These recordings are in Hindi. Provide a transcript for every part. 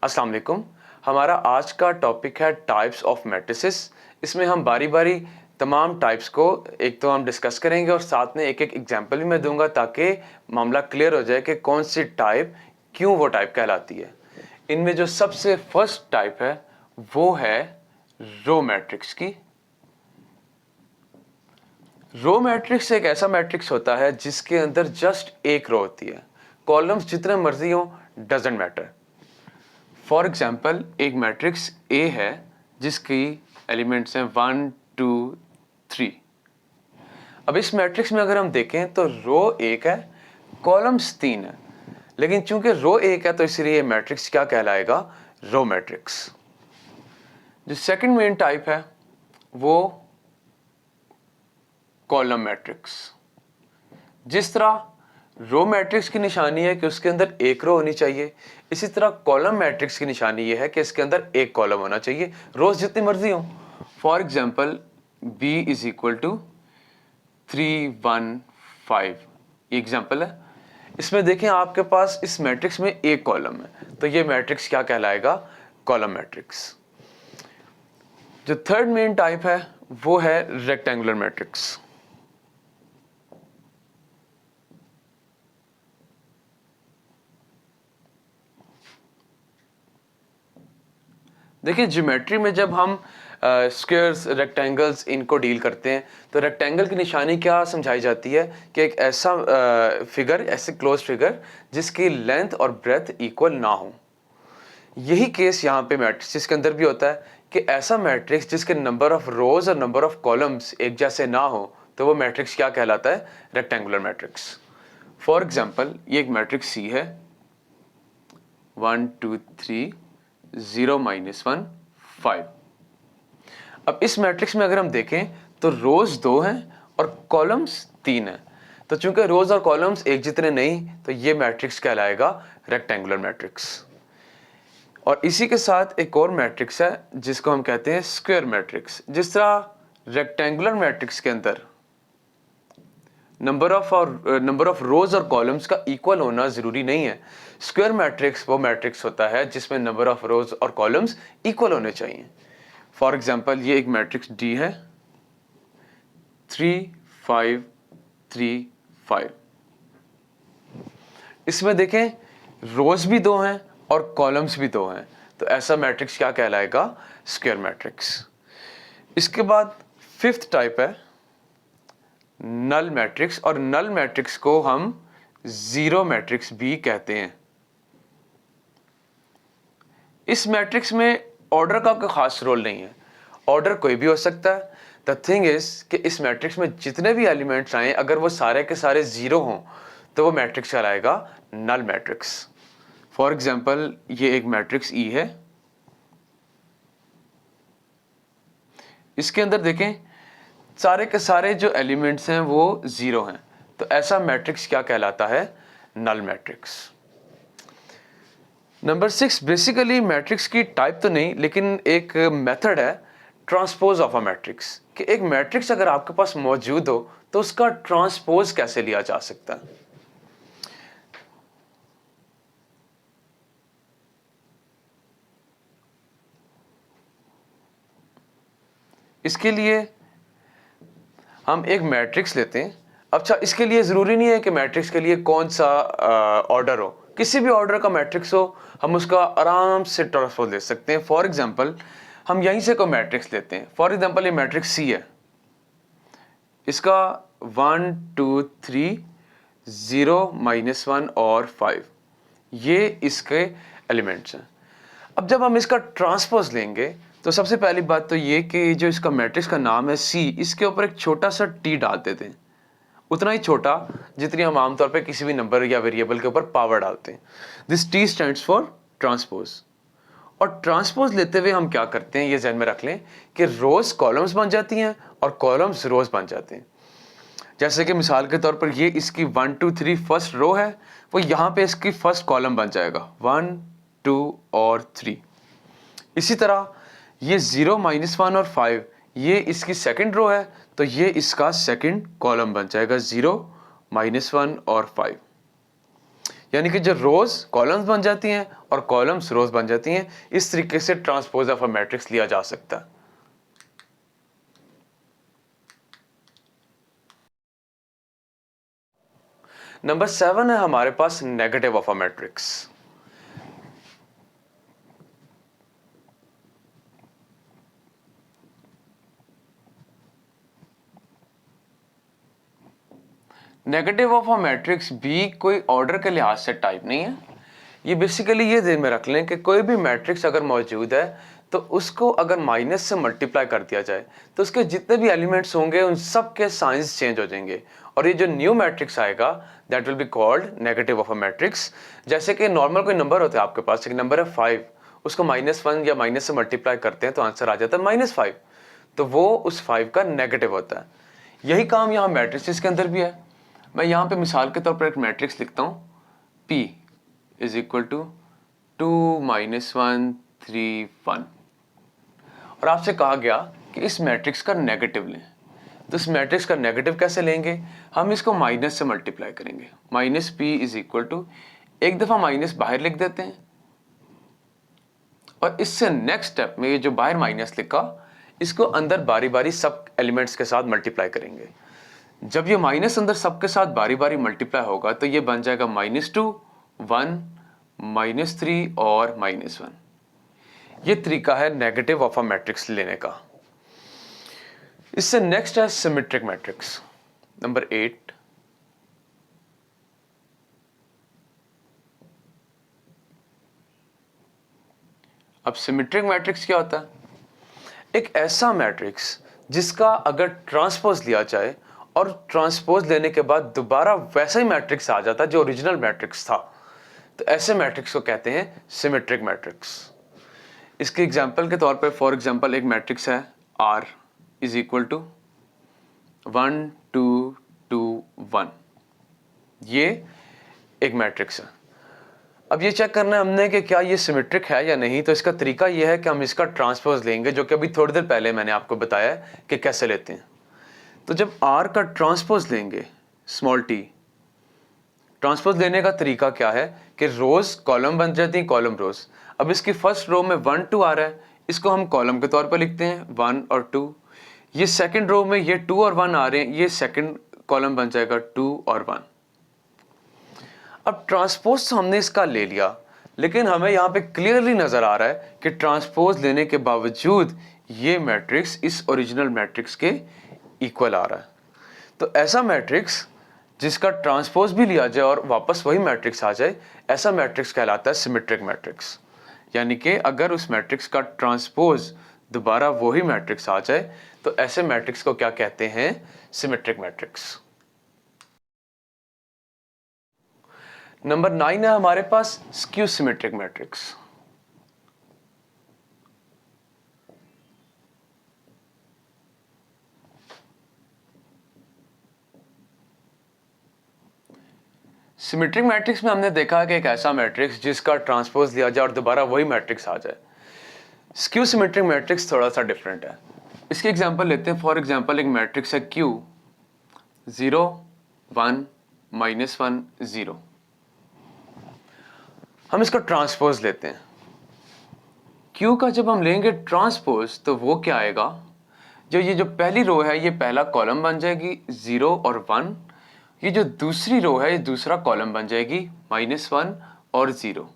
अस्सलाम वालेकुम। हमारा आज का टॉपिक है टाइप्स ऑफ मैट्रिसेस। इसमें हम बारी बारी तमाम टाइप्स को एक तो हम डिस्कस करेंगे और साथ में एक एक एग्जांपल भी मैं दूंगा ताकि मामला क्लियर हो जाए कि कौन सी टाइप क्यों वो टाइप कहलाती है। इनमें जो सबसे फर्स्ट टाइप है वो है रो मैट्रिक्स की। रो मैट्रिक्स एक ऐसा मैट्रिक्स होता है जिसके अंदर जस्ट एक रो होती है, कॉलम्स जितने मर्जी हो डजेंट मैटर। फॉर एग्जाम्पल एक मैट्रिक्स ए है जिसकी एलिमेंट्स हैं 1 2 3। अब इस मैट्रिक्स में अगर हम देखें तो रो एक है, कॉलम्स 3 है, लेकिन चूंकि रो एक है तो इसलिए ये मैट्रिक्स क्या कहलाएगा? Row matrix. जो सेकंड मेन टाइप है वो कॉलम मैट्रिक्स। जिस तरह रो मैट्रिक्स की निशानी है कि उसके अंदर एक रो होनी चाहिए, इसी तरह कॉलम मैट्रिक्स की निशानी ये है कि इसके अंदर एक कॉलम होना चाहिए, रोज जितनी मर्जी हो। For example b is equal to 3 1 5 ये एग्जाम्पल है। इसमें देखें आपके पास इस मैट्रिक्स में एक कॉलम है तो ये मैट्रिक्स क्या कहलाएगा? Column matrix. जो थर्ड मेन टाइप है वो है रेक्टेंगुलर मैट्रिक्स। देखिए ज्योमेट्री में जब हम स्क्वायर्स रेक्टेंगल्स इनको डील करते हैं तो रेक्टेंगल की निशानी क्या समझाई जाती है कि एक ऐसा फिगर, ऐसे क्लोज फिगर जिसकी लेंथ और ब्रेथ इक्वल ना हो। यही केस यहाँ पे मैट्रिक्स के अंदर भी होता है कि ऐसा मैट्रिक्स जिसके नंबर ऑफ रोज और नंबर ऑफ कॉलम्स एक जैसे ना हो तो वो मैट्रिक्स क्या कहलाता है? Rectangular matrix. फॉर एग्जाम्पल ये एक मैट्रिक्स सी है 1 2 3 0 -1 5। अब इस मैट्रिक्स में अगर हम देखें तो रोज 2 हैं और कॉलम्स 3 हैं, तो चूंकि रोज और कॉलम्स एक जितने नहीं तो ये मैट्रिक्स कहलाएगा रेक्टेंगुलर मैट्रिक्स। और इसी के साथ एक और मैट्रिक्स है जिसको हम कहते हैं स्क्वायर मैट्रिक्स। जिस तरह रेक्टेंगुलर मैट्रिक्स के अंदर नंबर ऑफ रोज और कॉलम्स का इक्वल होना जरूरी नहीं है, स्क्वायर मैट्रिक्स वो मैट्रिक्स होता है जिसमें नंबर ऑफ रोज और कॉलम्स इक्वल होने चाहिए। फॉर एग्जांपल ये एक मैट्रिक्स डी है 3 5 3 5। इसमें देखें रोज भी 2 हैं और कॉलम्स भी 2 हैं, तो ऐसा मैट्रिक्स क्या कहलाएगा? Square matrix. इसके बाद फिफ्थ टाइप है नल मैट्रिक्स, और नल मैट्रिक्स को हम जीरो मैट्रिक्स भी कहते हैं। इस मैट्रिक्स में ऑर्डर का कोई खास रोल नहीं है, ऑर्डर कोई भी हो सकता है। द थिंग इज कि इस मैट्रिक्स में जितने भी एलिमेंट्स आए अगर वो सारे के सारे जीरो हों तो वो मैट्रिक्स कहलाएगा नल मैट्रिक्स। फॉर एग्जाम्पल ये एक मैट्रिक्स ई है, इसके अंदर देखें सारे के सारे जो एलिमेंट्स हैं वो जीरो हैं, तो ऐसा मैट्रिक्स क्या कहलाता है? Null matrix. Number 6 basically matrix की टाइप तो नहीं लेकिन एक मेथड है ट्रांसपोज ऑफ अ मैट्रिक्स, कि एक मैट्रिक्स अगर आपके पास मौजूद हो तो उसका ट्रांसपोज कैसे लिया जा सकता है। इसके लिए हम एक मैट्रिक्स लेते हैं। अच्छा, इसके लिए ज़रूरी नहीं है कि मैट्रिक्स के लिए कौन सा ऑर्डर हो, किसी भी ऑर्डर का मैट्रिक्स हो हम उसका आराम से ट्रांसपोज ले सकते हैं। फॉर एग्जांपल हम यहीं से कोई मैट्रिक्स लेते हैं, फॉर एग्जांपल ये मैट्रिक्स सी है, इसका 1 2 3 0 -1 और 5 ये इसके एलिमेंट्स हैं। अब जब हम इसका ट्रांसपोज लेंगे तो सबसे पहली बात तो ये कि जो इसका मैट्रिक्स का नाम है सी, इसके ऊपर एक छोटा सा टी डाल देते हैं, उतना ही छोटा जितनी हम आमतौर पे किसी भी नंबर या वेरिएबल के ऊपर पावर डालते हैं। This T stands for transpose. और ट्रांसपोज लेते हुए हम क्या करते हैं ये ध्यान में रख लें कि रोज कॉलम्स बन जाती हैं और कॉलम्स रोज बन जाते हैं। जैसे कि मिसाल के तौर पर ये इसकी 1 2 3 फर्स्ट रो है, वो यहाँ पे इसकी फर्स्ट कॉलम बन जाएगा 1 2 और 3। इसी तरह ये 0 -1 और 5 ये इसकी सेकंड रो है, तो ये इसका सेकंड कॉलम बन जाएगा 0 -1 और 5। यानी कि जो रोज कॉलम्स बन जाती हैं और कॉलम्स रोज बन जाती हैं। इस तरीके से ट्रांसपोज ऑफ अ मैट्रिक्स लिया जा सकता है। नंबर 7 है हमारे पास negative of a matrix. Negative of a matrix भी कोई ऑर्डर के लिहाज से टाइप नहीं है। ये बेसिकली ये ध्यान में रख लें कि कोई भी मैट्रिक्स अगर मौजूद है तो उसको अगर माइनस से मल्टीप्लाई कर दिया जाए तो उसके जितने भी एलिमेंट्स होंगे उन सब के साइंस चेंज हो जाएंगे और ये जो न्यू मैट्रिक्स आएगा that will be called negative of a matrix. जैसे कि नॉर्मल कोई नंबर होता है, आपके पास एक नंबर है 5, उसको -1 या माइनस से मल्टीप्लाई करते हैं तो आंसर आ जाता है -5, तो वो उस 5 का नेगेटिव होता है। यही काम यहाँ मैट्रिक्स के अंदर भी है। मैं यहाँ पे मिसाल के तौर पर एक मैट्रिक्स लिखता हूँ, P इज इक्वल टू 2 -1 3 1, और आपसे कहा गया कि इस मैट्रिक्स का नेगेटिव लें। तो इस मैट्रिक्स का नेगेटिव कैसे लेंगे? हम इसको माइनस से मल्टीप्लाई करेंगे। -P इज इक्वल टू, एक दफा माइनस बाहर लिख देते हैं और इससे नेक्स्ट स्टेप में ये जो बाहर माइनस लिखा इसको अंदर बारी बारी सब एलिमेंट्स के साथ मल्टीप्लाई करेंगे। जब ये माइनस अंदर सबके साथ बारी बारी मल्टीप्लाई होगा तो ये बन जाएगा -2 1 -3 और -1। ये तरीका है नेगेटिव ऑफ अ मैट्रिक्स लेने का। इससे नेक्स्ट है सिमेट्रिक मैट्रिक्स, नंबर 8। अब सिमेट्रिक मैट्रिक्स क्या होता है? एक ऐसा मैट्रिक्स जिसका अगर ट्रांसपोज लिया जाए और ट्रांसपोज लेने के बाद दोबारा वैसा ही मैट्रिक्स आ जाता है जो ओरिजिनल मैट्रिक्स था, तो ऐसे मैट्रिक्स को कहते हैं सिमेट्रिक मैट्रिक्स। इसके एग्जांपल के तौर पे फॉर एग्जांपल एक मैट्रिक्स है R इज इक्वल टू 1 2 2 1, ये एक मैट्रिक्स है। अब ये चेक करना है हमने कि क्या ये सिमेट्रिक है या नहीं, तो इसका तरीका ये है कि हम इसका ट्रांसपोज लेंगे, जो कि अभी थोड़ी देर पहले मैंने आपको बताया कि कैसे लेते हैं। तो जब R का ट्रांसपोज लेंगे स्मॉल t, ट्रांसपोज लेने का तरीका क्या है कि रोज कॉलम बन जाती है, कॉलम रोज। अब इसकी फर्स्ट रो में 1 2 आ रहा है, इसको हम कॉलम के तौर पर लिखते हैं 1 और 2। ये सेकंड रो में ये 2 और 1 आ रहे हैं, ये सेकंड कॉलम बन जाएगा 2 और 1। अब ट्रांसपोज तो हमने इसका ले लिया, लेकिन हमें यहाँ पे क्लियरली नजर आ रहा है कि ट्रांसपोज लेने के बावजूद ये मैट्रिक्स इस ओरिजिनल मैट्रिक्स के इक्वल आ रहा है। तो ऐसा मैट्रिक्स जिसका ट्रांसपोज भी लिया जाए और वापस वही मैट्रिक्स आ जाए, ऐसा मैट्रिक्स कहलाता है सिमेट्रिक मैट्रिक्स। यानी कि अगर उस मैट्रिक्स का ट्रांसपोज दोबारा वही मैट्रिक्स आ जाए तो ऐसे मैट्रिक्स को क्या कहते हैं? Symmetric matrix. नंबर 9 है हमारे पास skew symmetric matrix. Symmetric matrix में हमने देखा कि एक ऐसा मैट्रिक्स जिसका ट्रांसपोज लिया जाए और दोबारा वही मैट्रिक्स आ जाए। स्क्यू सिमेट्रिक मैट्रिक्स थोड़ा सा डिफरेंट है। इसकी एग्जांपल लेते हैं। फॉर एग्जांपल एक मैट्रिक्स है Q 0 1 -1 0। हम इसका ट्रांसपोज लेते हैं। Q का जब हम लेंगे ट्रांसपोज तो वो क्या आएगा? ये जो पहली रो है ये पहला कॉलम बन जाएगी 0 और 1। ये जो दूसरी रो है ये दूसरा कॉलम बन जाएगी -1 और 0।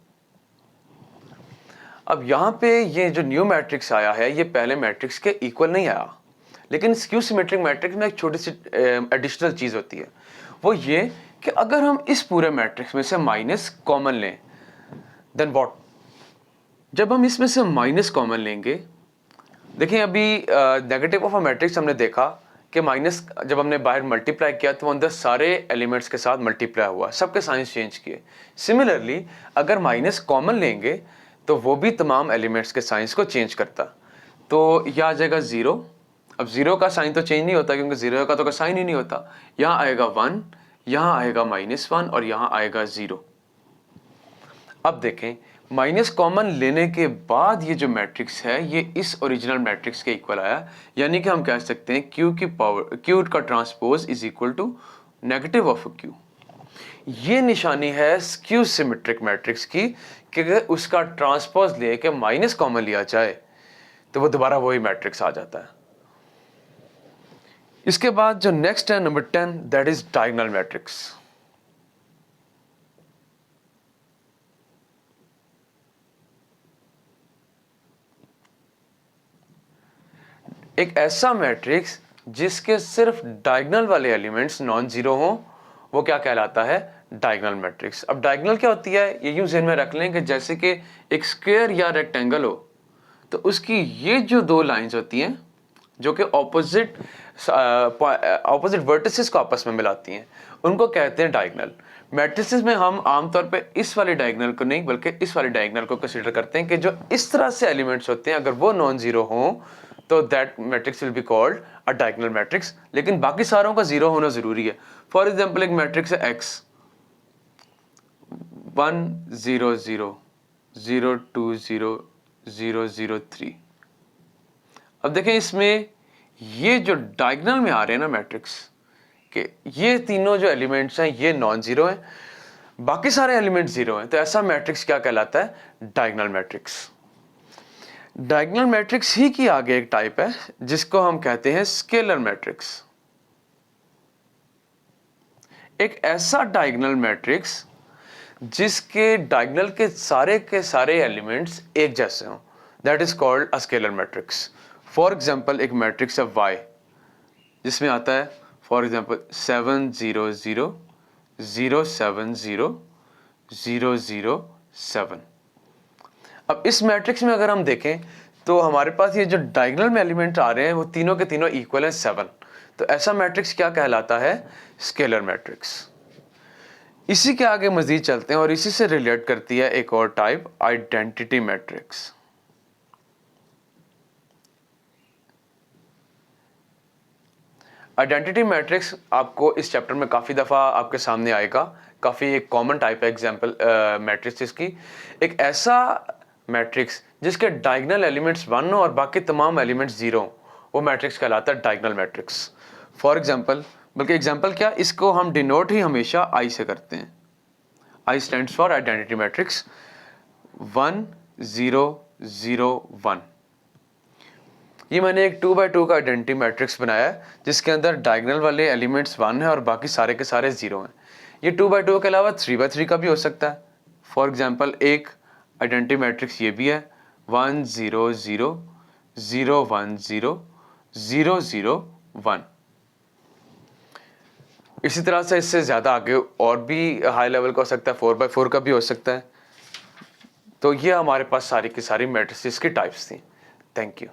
अब यहाँ पे ये जो न्यू मैट्रिक्स आया है ये पहले मैट्रिक्स के इक्वल नहीं आया, लेकिन स्क्यू सिमेट्रिक मैट्रिक्स में एक छोटी सी एडिशनल चीज होती है, वो ये कि अगर हम इस पूरे मैट्रिक्स में से माइनस कॉमन लें देन व्हाट? जब हम इसमें से माइनस कॉमन लेंगे, देखिए अभी नेगेटिव ऑफ अ मैट्रिक्स हमने देखा कि माइनस जब हमने बाहर मल्टीप्लाई किया तो अंदर सारे एलिमेंट्स के साथ मल्टीप्लाई हुआ, सबके साइंस चेंज किए। सिमिलरली अगर माइनस कॉमन लेंगे तो वो भी तमाम एलिमेंट्स के साइंस को चेंज करता। तो यह आ जाएगा 0। अब 0 का साइन तो चेंज नहीं होता क्योंकि 0 का तो कोई साइन ही नहीं होता। यहाँ आएगा 1, यहाँ आएगा -1 और यहाँ आएगा 0। अब देखें माइनस कॉमन लेने के बाद ये जो मैट्रिक्स है ये इस ओरिजिनल मैट्रिक्स के इक्वल आया, यानी कि हम कह सकते हैं Q की पावर Q का transpose is equal to negative of Q। ये निशानी है स्क्यू सिमेट्रिक मैट्रिक्स की कि अगर उसका ट्रांसपोज लेके माइनस कॉमन लिया जाए तो वो दोबारा वही मैट्रिक्स आ जाता है। इसके बाद जो नेक्स्ट है number 10, that is diagonal matrix. एक ऐसा मैट्रिक्स जिसके सिर्फ डायगोनल वाले एलिमेंट्स नॉन जीरो हों, वो क्या कहलाता है? Diagonal matrix. अब डायगोनल क्या होती है ये यूं ज़हन में रख लें कि जैसे कि एक स्क्वायर या रेक्टेंगल हो तो उसकी ये जो दो लाइंस होती हैं जो कि ऑपोजिट वर्टिसेस को आपस में मिलाती हैं, उनको कहते हैं डायगोनल। मैट्रिसेस में हम आमतौर पे इस वाले डायगोनल को नहीं बल्कि इस वाले डायगोनल को कंसीडर करते हैं कि जो इस तरह से एलिमेंट्स होते हैं अगर वो नॉन जीरो हों तो that matrix will be called a diagonal matrix. लेकिन बाकी सारों का जीरो होना जरूरी है। फॉर एग्जांपल एक मैट्रिक्स है x 1 0 0 0 2 0 0 0 3। अब देखें इसमें ये जो डायगोनल में आ रहे हैं ना मैट्रिक्स के, ये तीनों जो एलिमेंट्स हैं ये नॉन जीरो हैं, बाकी सारे एलिमेंट जीरो हैं, तो ऐसा मैट्रिक्स क्या कहलाता है? Diagonal matrix. डायगोनल मैट्रिक्स ही की आगे एक टाइप है जिसको हम कहते हैं स्केलर मैट्रिक्स। एक ऐसा डायगोनल मैट्रिक्स जिसके डायगोनल के सारे एलिमेंट्स एक जैसे हों, that is called a scalar matrix. For example एक मैट्रिक्स है y जिसमें आता है फॉर एग्जांपल 7 0 0 0 7 0 0 0 7। अब इस मैट्रिक्स में अगर हम देखें तो हमारे पास ये जो डायगोनल में एलिमेंट आ रहे हैं वो तीनों के तीनों इक्वल हैं 7। तो ऐसा मैट्रिक्स क्या कहलाता है? Scalar matrix. इसी के आगे मजीद चलते हैं और इसी से रिलेट करती है एक और type, identity matrix. Identity matrix आपको इस चैप्टर में काफ़ी दफ़ा आपके सामने आएगा, काफ़ी एक कॉमन टाइप है एग्जाम्पल मैट्रिक्स की। एक ऐसा मैट्रिक्स जिसके डायगोनल एलिमेंट्स 1 हो और बाकी तमाम एलिमेंट्स 0 हो, वो मैट्रिक्स कहलाता है डायगोनल मैट्रिक्स। फॉर एग्जाम्पल, बल्कि एग्जाम्पल क्या, इसको हम डिनोट ही हमेशा आई से करते हैं। आई स्टैंड्स फॉर आइडेंटिटी मैट्रिक्स 1 0 0 1। ये मैंने एक 2 by 2 का आइडेंटिटी मैट्रिक्स बनाया है जिसके अंदर डायगोनल वाले एलिमेंट्स 1 है और बाकी सारे के सारे 0 हैं। ये 2 by 2 के अलावा 3 by 3 का भी हो सकता है। फॉर एग्जाम्पल एक आइडेंटिटी मैट्रिक्स ये भी है 1 0 0 0 1 0 0 0 1। इसी तरह से इससे ज़्यादा आगे और भी हाई लेवल का हो सकता है, 4 by 4 का भी हो सकता है। तो ये हमारे पास सारी की सारी मैट्रिसेस की टाइप्स थी। Thank you.